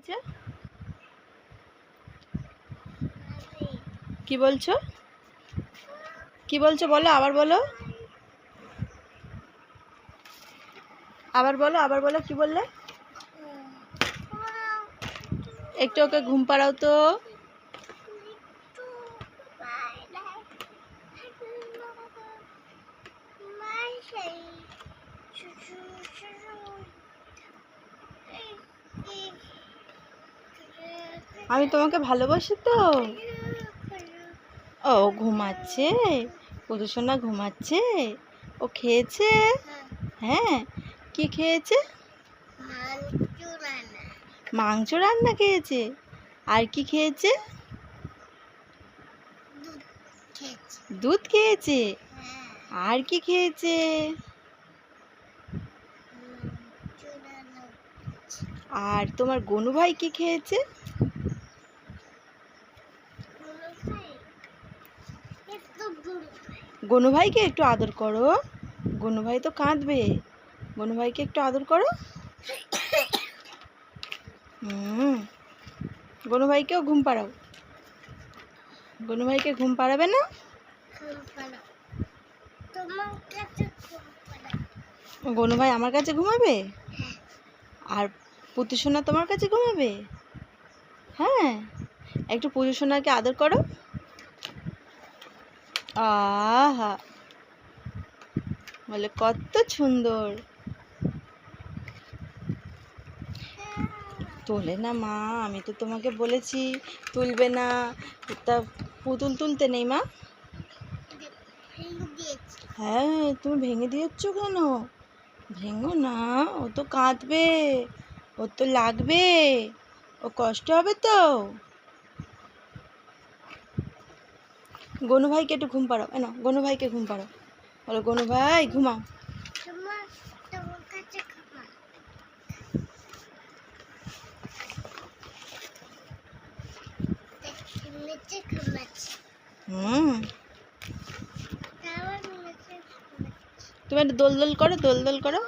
হয়েছে? কি বলছো? কি বলছো বলো, আবার বলো, আবার বলো কি বললে? একটু ওকে ঘুম পাড়াও তো। আমি তোমাকে ভালোবাসি তো। ও ঘুমাচ্ছে, পুতুসোনা ঘুমাচ্ছে। ও খেয়েছে? হ্যাঁ, কি খেয়েছে? মাংস রান্না খেয়েছে। আর কি খেয়েছে? দুধ খেয়েছে। আর কি খেয়েছে? আর তোমার গনু ভাই কি খেয়েছে? গনু ভাইকে একটু আদর করো। গনু ভাই তো কাঁদবে। গনু ভাইকে একটু আদর করো। গনু ভাইকেও ঘুম পাড়াও। গনু ভাইকে ঘুম পাড়াবে না? গনু ভাই আমার কাছে ঘুমাবে? আর পুতুসোনা তোমার কাছে ঘুমাবে? হ্যাঁ, একটু পুতুসোনাকে আদর করো। আহা, বলে কত সুন্দর। তোলে না মা, আমি তো তোমাকে বলেছি তুলবে না। তা পুতুল তুলতে নেই মা? হ্যাঁ, তুমি ভেঙে দিয়েছো কেন? ভেঙো না, ও তো কাঁদবে, ওর তো লাগবে, ও কষ্ট হবে তো। গনু ভাইকে একটু ঘুম পাড়াও। না, গনু ভাইকে ঘুম পাড়াও। বলো গনু ভাই ঘুমাও। তুমি একটু দোল দোল করো, দোল দোল করো।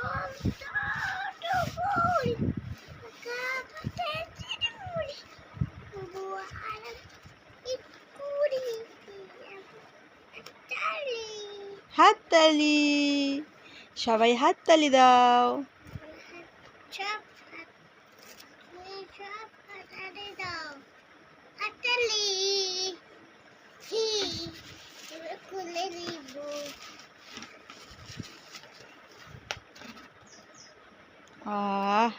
হাততালি, সবাই হাততালি দাও। আহ